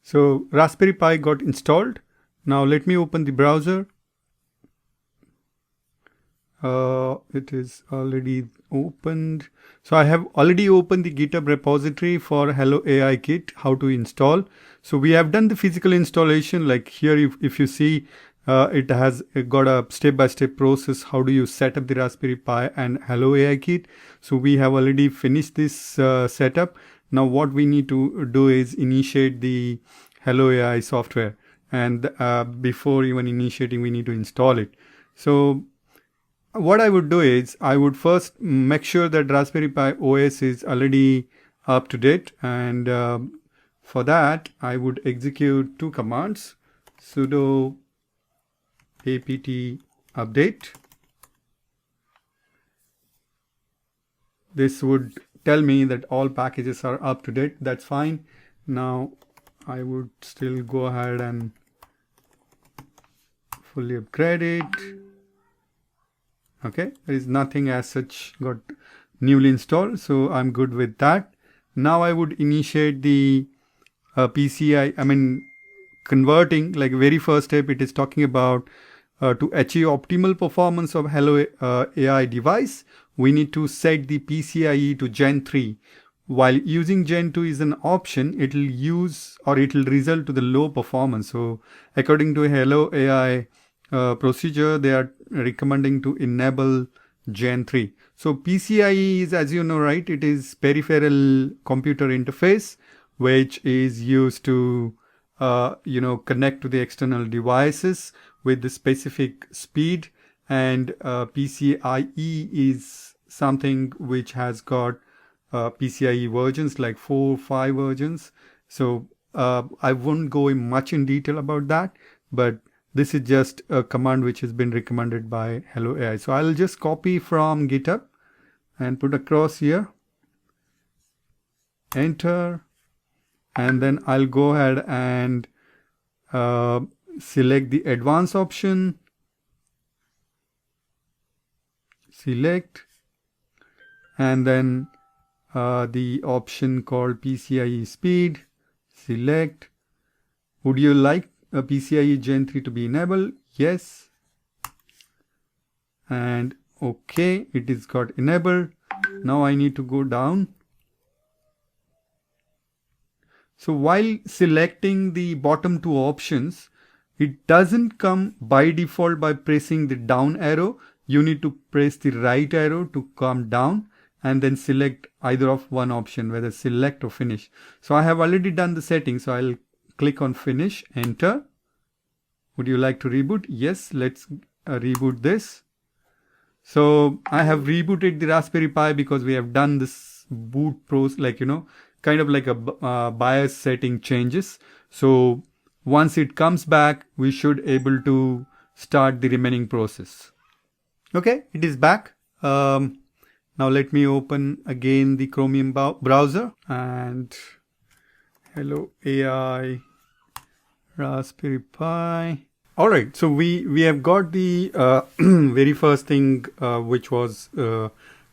So Raspberry Pi got installed. Now let me open the browser. It is already opened. So I have already opened the GitHub repository for Hailo AI kit, how to install. So we have done the physical installation. Like here, if you see, it has got a step-by-step process. How do you set up the Raspberry Pi and Hailo AI kit? So we have already finished this setup. Now what we need to do is initiate the Hailo AI software. And before even initiating, we need to install it. So what I would do is I would first make sure that Raspberry Pi OS is already up to date, and for that I would execute two commands: sudo apt update. This would tell me that all packages are up to date. That's fine. Now I would still go ahead and fully upgrade it. Okay, there is nothing as such got newly installed, so I'm good with that. Now I would initiate the converting, like very first step, it is talking about to achieve optimal performance of Hailo AI device, we need to set the PCIe to Gen 3. While using Gen 2 is an option, it will use or it will result to the low performance. So according to Hailo AI procedure, they are recommending to enable Gen 3. So PCIe is, as you know, right, it is peripheral computer interface, which is used to connect to the external devices with the specific speed, and PCIe is something which has got PCIe versions like 4-5 versions. So I won't go in much in detail about that, but this is just a command which has been recommended by Hailo AI. So I'll just copy from GitHub and put across here, enter, and then I'll go ahead and select the advanced option, select, and then the option called PCIe speed, select. Would you like a PCIe Gen 3 to be enabled? Yes. And okay, it is got enabled. Now I need to go down. So while selecting the bottom two options, it doesn't come by default by pressing the down arrow. You need to press the right arrow to come down and then select either of one option, whether select or finish. So I have already done the setting, so I'll click on finish, enter. Would you like to reboot? Yes, let's reboot this. So I have rebooted the Raspberry Pi because we have done this boot process, like, kind of like a BIOS setting changes. So once it comes back, we should able to start the remaining process. Okay, it is back. Now let me open again the Chromium browser and Hailo AI Raspberry Pi. All right, so we have got the very first thing which was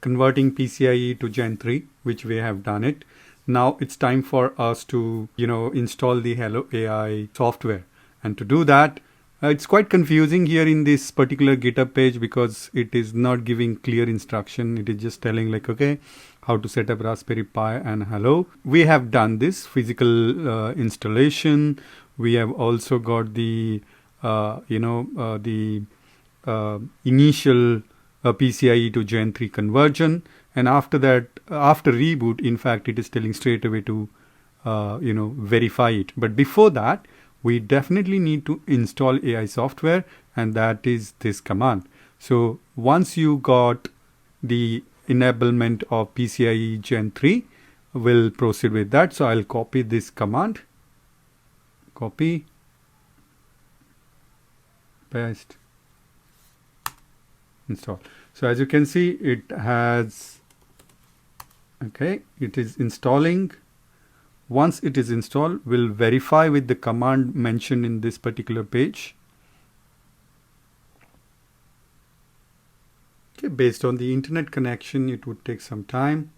converting PCIe to Gen 3, which we have done it. Now it's time for us to install the Hailo AI software, and to do that, it's quite confusing here in this particular GitHub page because it is not giving clear instruction. It is just telling like, okay, how to set up Raspberry Pi and Hailo. We have done this physical installation. We have also got the initial PCIe to Gen 3 conversion, and after that, after reboot, in fact, it is telling straight away to verify it. But before that, we definitely need to install AI software, and that is this command. So once you got the enablement of PCIe Gen 3, we'll proceed with that. So I'll copy this command, copy, paste, install. So as you can see, it has, okay, it is installing. Once it is installed, we'll verify with the command mentioned in this particular page. Okay, based on the internet connection, it would take some time.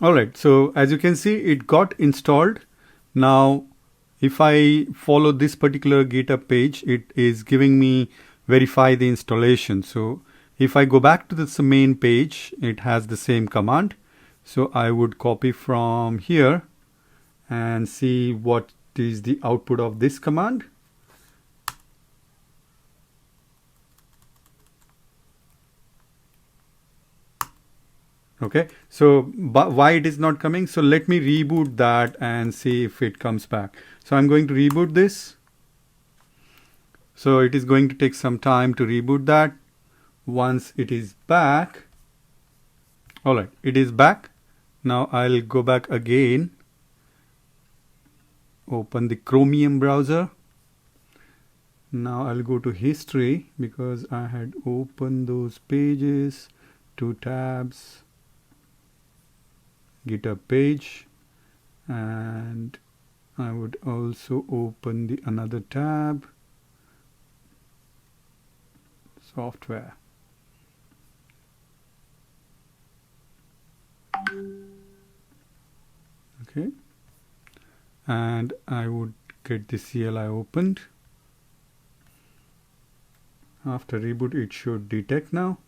All right, so as you can see, it got installed. Now, if I follow this particular GitHub page, it is giving me verify the installation. So if I go back to this main page, it has the same command. So I would copy from here and see what is the output of this command. Okay, so why it is not coming? So let me reboot that and see if it comes back. So I'm going to reboot this. So it is going to take some time to reboot that. Once it is back, all right, it is back. Now I'll go back again, open the Chromium browser. Now I'll go to history because I had opened those pages, 2 tabs, GitHub page, and I would also open the another tab, software. Okay, and I would get the CLI opened. After reboot, it should detect now.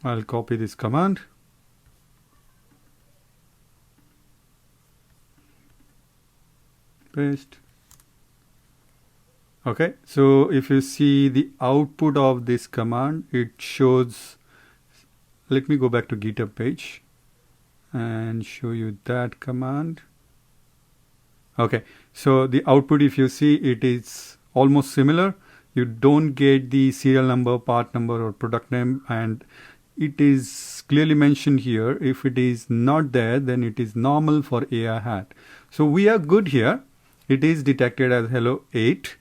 I'll copy this command. Paste. Okay, so if you see the output of this command, it shows, let me go back to GitHub page and show you that command. Okay, so the output, if you see, it is almost similar. You don't get the serial number, part number, or product name, and it is clearly mentioned here. If it is not there, then it is normal for AI hat. So we are good here. It is detected as hello 8.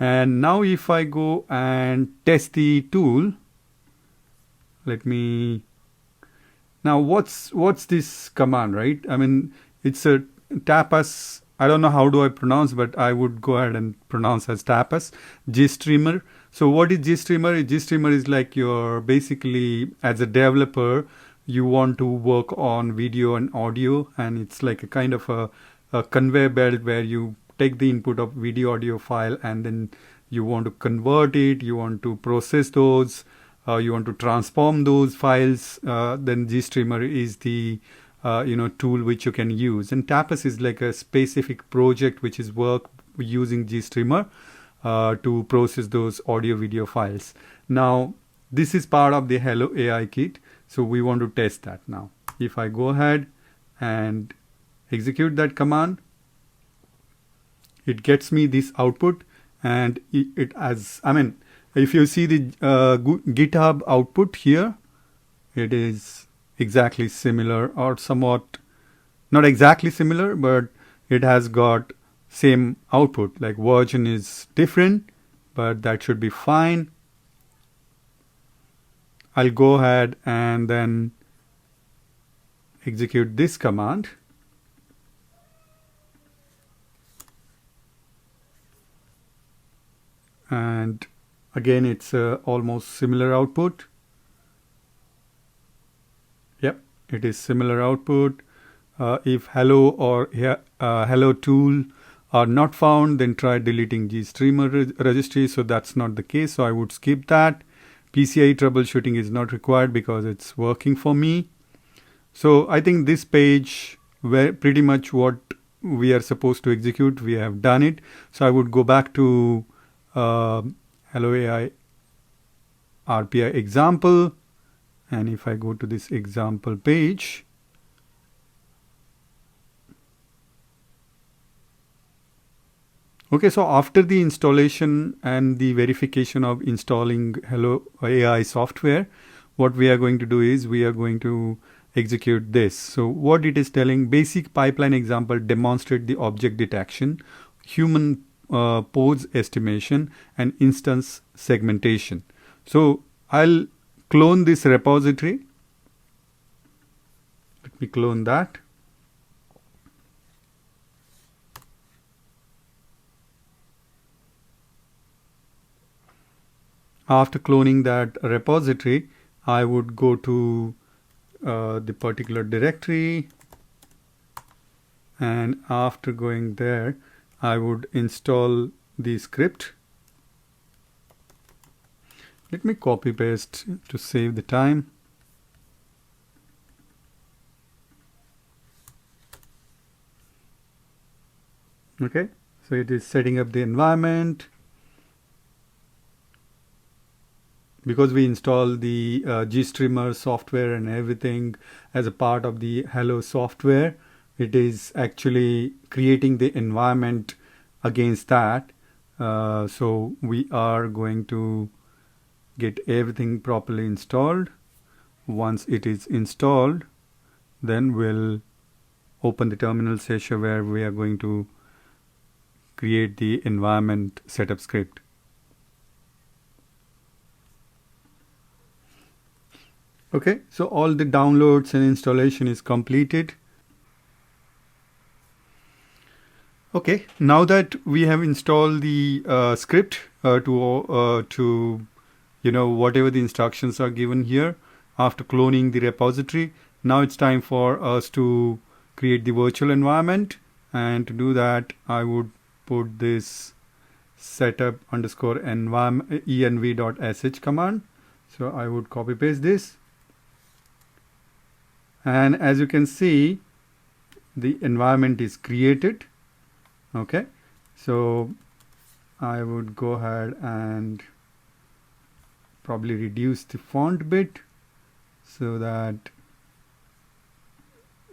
And now if I go and test the tool, let me, now what's this command, right? I mean, it's a tapas. I don't know how do I pronounce, but I would go ahead and pronounce as tapas, GStreamer. So what is GStreamer? GStreamer is like your, basically as a developer, you want to work on video and audio, and it's like a kind of a conveyor belt where you take the input of video audio file and then you want to convert it, you want to process those, you want to transform those files, then GStreamer is the tool which you can use. And Tapas is like a specific project which is work using GStreamer to process those audio video files. Now this is part of the Hello AI kit, so we want to test that now. If I go ahead and execute that command, it gets me this output, and it as, I mean, if you see the GitHub output here, it is exactly similar, or somewhat not exactly similar, but it has got same output. Like version is different, but that should be fine. I'll go ahead and then execute this command. And again, it's almost similar output. Yep, it is similar output. If hello or hello tool are not found, then try deleting GStreamer registry. So that's not the case. So I would skip that. PCIe troubleshooting is not required because it's working for me. So I think this page, where pretty much what we are supposed to execute, we have done it. So I would go back to Hello AI RPI example, and if I go to this example page, okay, so after the installation and the verification of installing Hello AI software, what we are going to do is we are going to execute this. So what it is telling, basic pipeline example demonstrate the object detection, human pose estimation, and instance segmentation. So I'll clone this repository. Let me clone that. After cloning that repository, I would go to the particular directory, and after going there I would install the script. Let me copy paste to save the time. Okay, so it is setting up the environment. Because we install the GStreamer software and everything as a part of the Hailo software, it is actually creating the environment against that. So we are going to get everything properly installed. Once it is installed, then we'll open the terminal session where we are going to create the environment setup script. Okay, so all the downloads and installation is completed. Okay, now that we have installed the script to whatever the instructions are given here after cloning the repository, now it's time for us to create the virtual environment. And to do that, I would put this setup underscore env.sh command. So I would copy paste this. And as you can see, the environment is created. Okay, so I would go ahead and probably reduce the font bit so that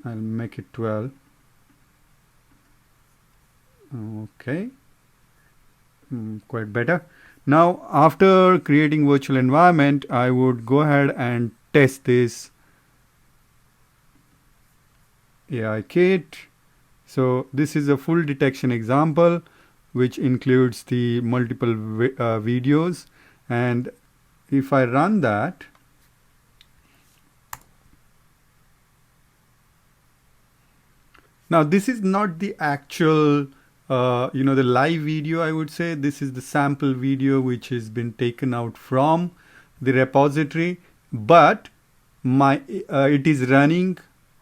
I'll make it 12. Okay, quite better. Now after creating virtual environment, I would go ahead and test this AI kit. So this is a full detection example which includes the multiple videos, and if I run that, now this is not the actual the live video. I would say this is the sample video which has been taken out from the repository, but it is running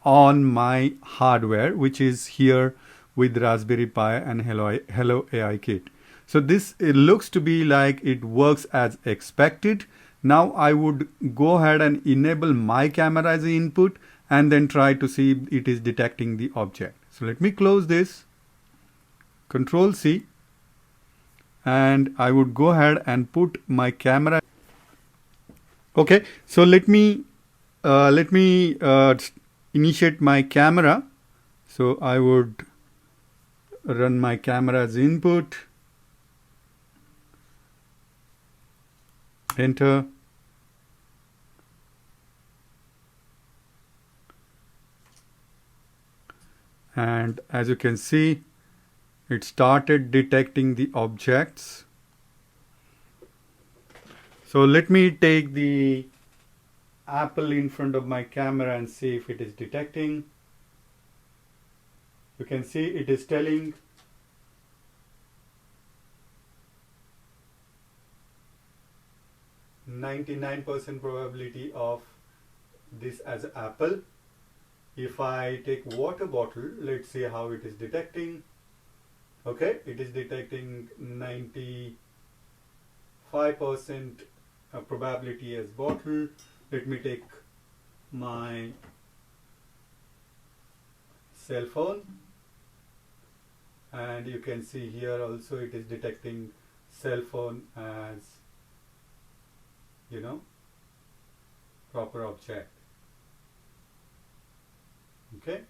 on my hardware, which is here with Raspberry Pi and Hailo AI kit. So this, it looks to be like it works as expected. Now I would go ahead and enable my camera as the input and then try to see if it is detecting the object. So let me close this, Control C, and I would go ahead and put my camera. Okay, so let me initiate my camera. So I would run my camera as input, enter, and as you can see, it started detecting the objects. So let me take the apple in front of my camera and see if it is detecting. You can see it is telling %99 probability of this as apple. If I take water bottle, let's see how it is detecting. Okay, it is detecting 95% probability as bottle. Let me take my cell phone, and you can see here also it is detecting cell phone as proper object. Okay,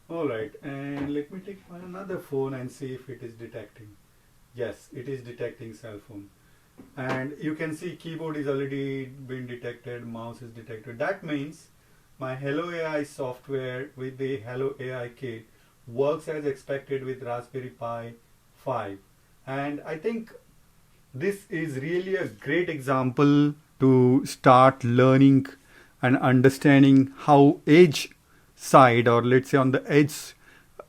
all right, and let me take another phone and see if it is detecting. Yes, it is detecting cell phone, and you can see keyboard is already been detected, mouse is detected. That means my Hailo AI software with the Hailo AI kit works as expected with Raspberry Pi 5, and I think this is really a great example to start learning and understanding how edge side, or let's say on the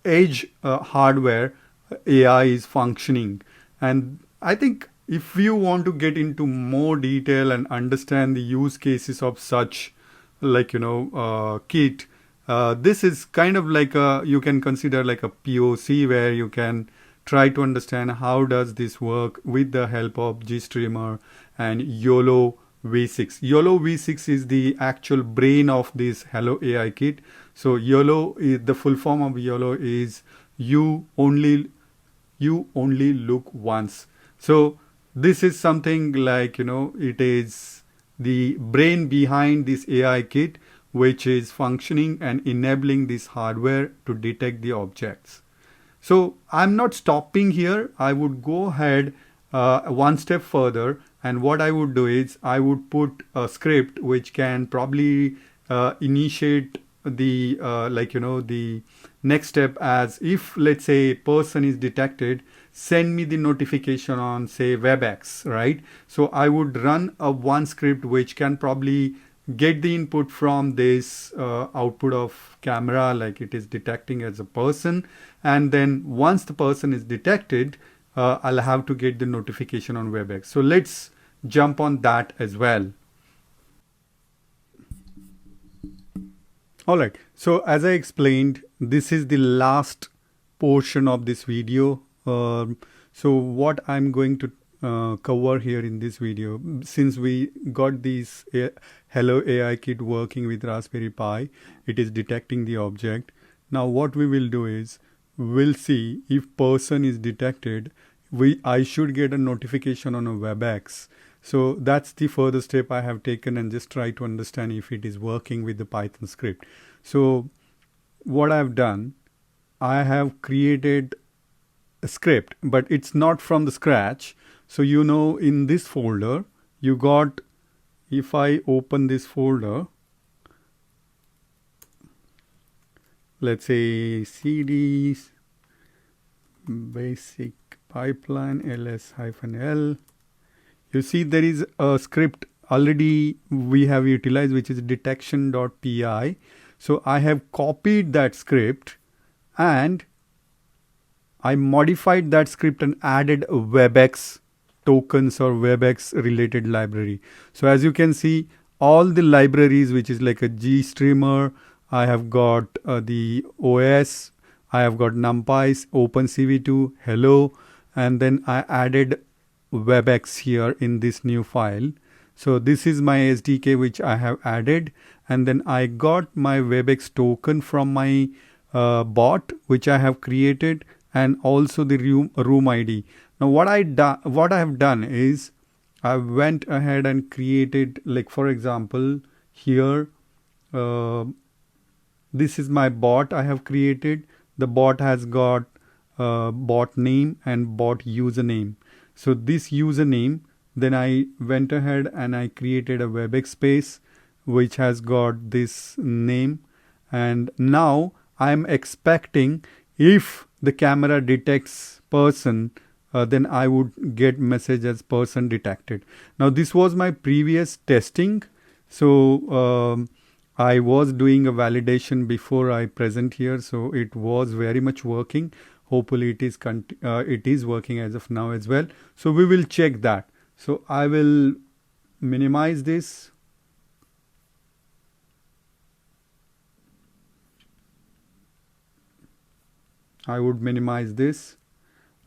edge hardware, AI is functioning. And I think if you want to get into more detail and understand the use cases of such kit, this is kind of like you can consider like a POC where you can try to understand how does this work with the help of GStreamer and YOLO V6. YOLO V6 is the actual brain of this Hailo AI kit. So YOLO is the full form of YOLO is you only look once. So this is something like, it is the brain behind this AI kit, which is functioning and enabling this hardware to detect the objects. So I'm not stopping here. I would go ahead one step further, and what I would do is I would put a script which can probably initiate the the next step, as if let's say a person is detected, send me the notification on say Webex, right? So I would run a one script which can probably get the input from this output of camera, like it is detecting as a person, and then once the person is detected, I'll have to get the notification on Webex. So let's jump on that as well. All right, so as I explained, this is the last portion of this video. So what I'm going to cover here in this video, since we got this Hailo AI kit working with Raspberry Pi, it is detecting the object. Now what we will do is we'll see if person is detected, I should get a notification on a Webex. So that's the further step I have taken, and just try to understand if it is working with the Python script. So what I've done, I have created a script, but it's not from the scratch. So in this folder you got, if I open this folder, let's say cd basic pipeline ls-l, you see there is a script already we have utilized, which is detection.py. So I have copied that script and I modified that script and added Webex tokens or Webex related library. So as you can see, all the libraries, which is like a GStreamer, I have got the OS, I have got NumPy, OpenCV2, Hello, and then I added Webex here in this new file. So this is my SDK which I have added, and then I got my Webex token from my bot which I have created, and also the room ID. Now what I have done is I went ahead and created, like for example here, this is my bot I have created. The bot has got bot name and bot username. So this username, then I went ahead and I created a Webex space which has got this name, and now I am expecting if the camera detects person, then I would get message as person detected. Now this was my previous testing, so I was doing a validation before I present here, so it was very much working. Hopefully it is working as of now as well. So we will check that. So I will minimize this. I would minimize this,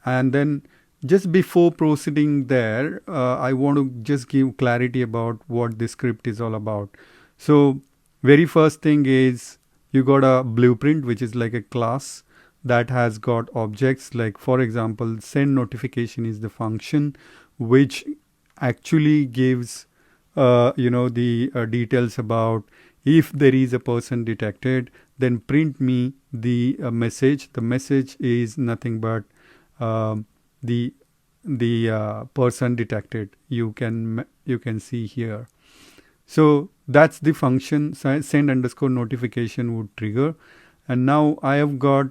and then just before proceeding there, I want to just give clarity about what this script is all about. So very first thing is you got a blueprint, which is like a class that has got objects, like for example send notification is the function which actually gives the details about if there is a person detected, then print me the message. The message is nothing but the person detected. You can see here. So that's the function send underscore notification would trigger. And now I have got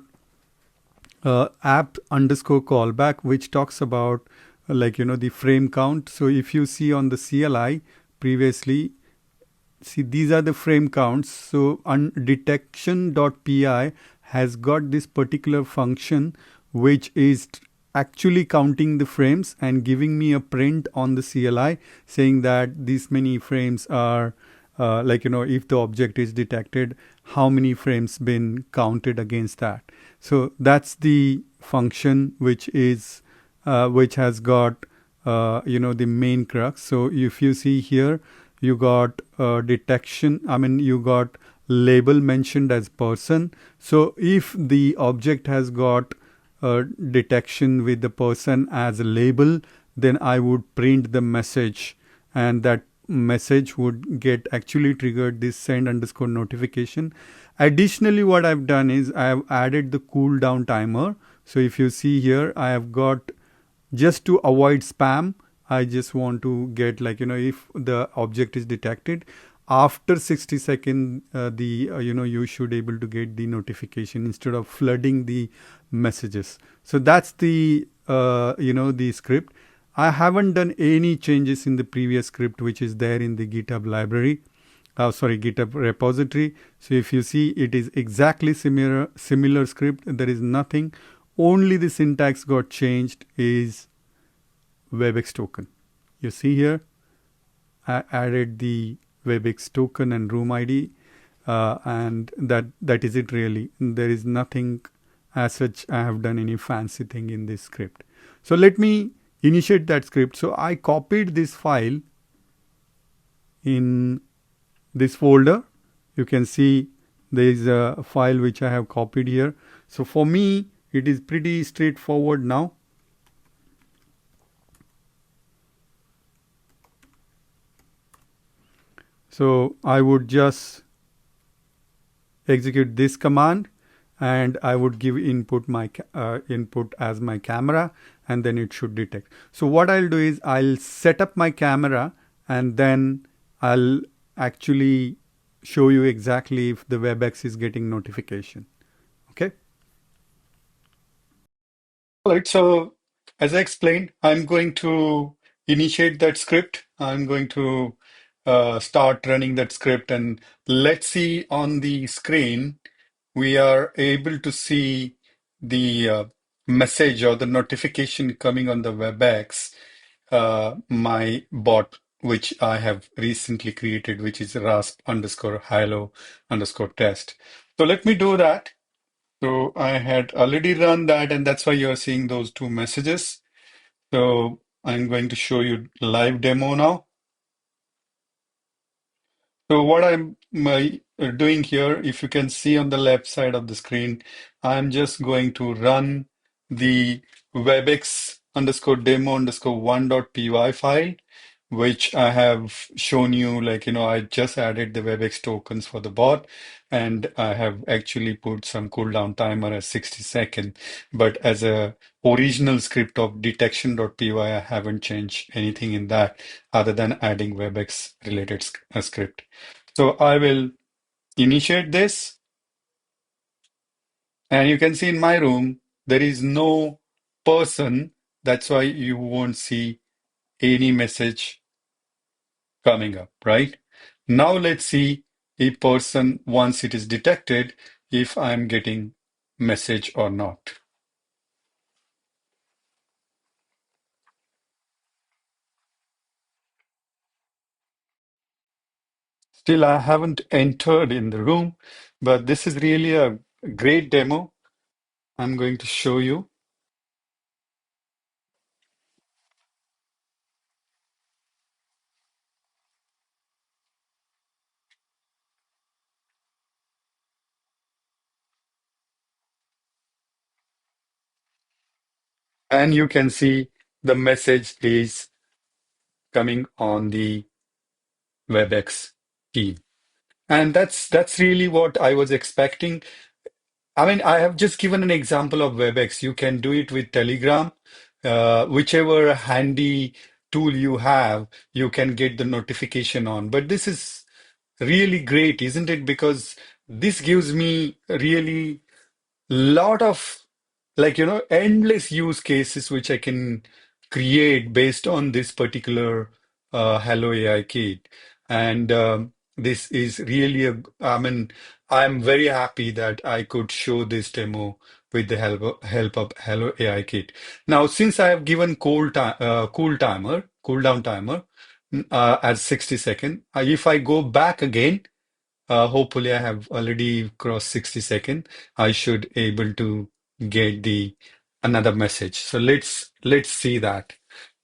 app underscore callback, which talks about the frame count. So if you see on the CLI previously, see these are the frame counts. So detection.py has got this particular function which is actually counting the frames and giving me a print on the CLI saying that these many frames are if the object is detected, how many frames been counted against that. So that's the function which has got the main crux. So if you see here, you got detection. I mean, you got label mentioned as person. So if the object has got detection with the person as a label, then I would print the message, and that message would get actually triggered this send underscore notification. Additionally, what I've done is I have added the cooldown timer. So if you see here, I have got, just to avoid spam, I just want to get if the object is detected after 60 seconds, the you should able to get the notification instead of flooding the messages. So that's the the script. I haven't done any changes in the previous script which is there in the GitHub library. GitHub repository. So if you see, it is exactly similar script. There is nothing. Only the syntax got changed is Webex token. You see here, I added the Webex token and room ID, and that is it really. There is nothing as such. I have done any fancy thing in this script. So let me initiate that script. So I copied this file in this folder. You can see there is a file which I have copied here. So for me, it is pretty straightforward now. So I would just execute this command, and I would give input input as my camera, and then it should detect. So what I'll do is I'll set up my camera, and then I'll actually show you exactly if the Webex is getting notification. Okay. All right. So as I explained, I'm going to initiate that script. I'm going to start running that script, and let's see on the screen, we are able to see the message or the notification coming on the Webex, my bot, which I have recently created, which is rasp underscore Hailo underscore test. So let me do that. So I had already run that, and that's why you're seeing those two messages. So I'm going to show you live demo now. So what I'm doing here, if you can see on the left side of the screen, I'm just going to run the Webex underscore demo underscore 1.py file, which I have shown you, I just added the Webex tokens for the bot, and I have actually put some cooldown timer at 60 seconds. But as a original script of detection.py, I haven't changed anything in that other than adding Webex related script. So I will initiate this, and you can see in my room, there is no person. That's why you won't see any message coming up, right? Now let's see a person once it is detected, if I'm getting message or not. Still, I haven't entered in the room, but this is really a great demo. I'm going to show you. And you can see the message is coming on the Webex team. And that's really what I was expecting. I mean, I have just given an example of Webex. You can do it with Telegram. Whichever handy tool you have, you can get the notification on. But this is really great, isn't it? Because this gives me really lot of endless use cases which I can create based on this particular Hello AI kit. And this is really I mean, I'm very happy that I could show this demo with the help of Hello AI Kit. Now, since I have given cool down timer at 60 seconds, if I go back again, hopefully I have already crossed 60 seconds. I should able to get the another message. So let's see that.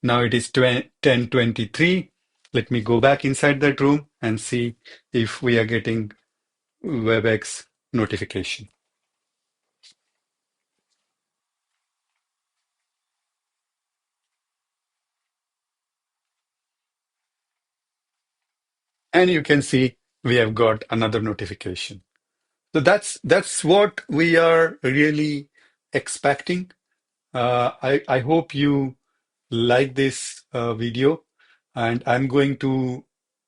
Now it is 10:23. Let me go back inside that room and see if we are getting Webex notification. And you can see we have got another notification. So that's what we are really expecting. I hope you like this video, and I'm going to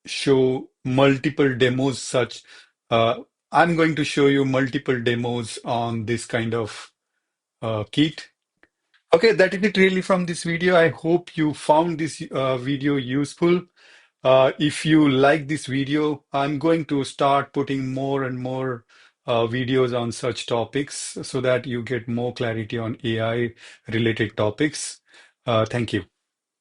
show multiple demos such I'm going to show you multiple demos on this kind of kit. Okay, that is it really from this video. I hope you found this video useful. If you like this video, I'm going to start putting more and more videos on such topics so that you get more clarity on AI related topics. Thank you.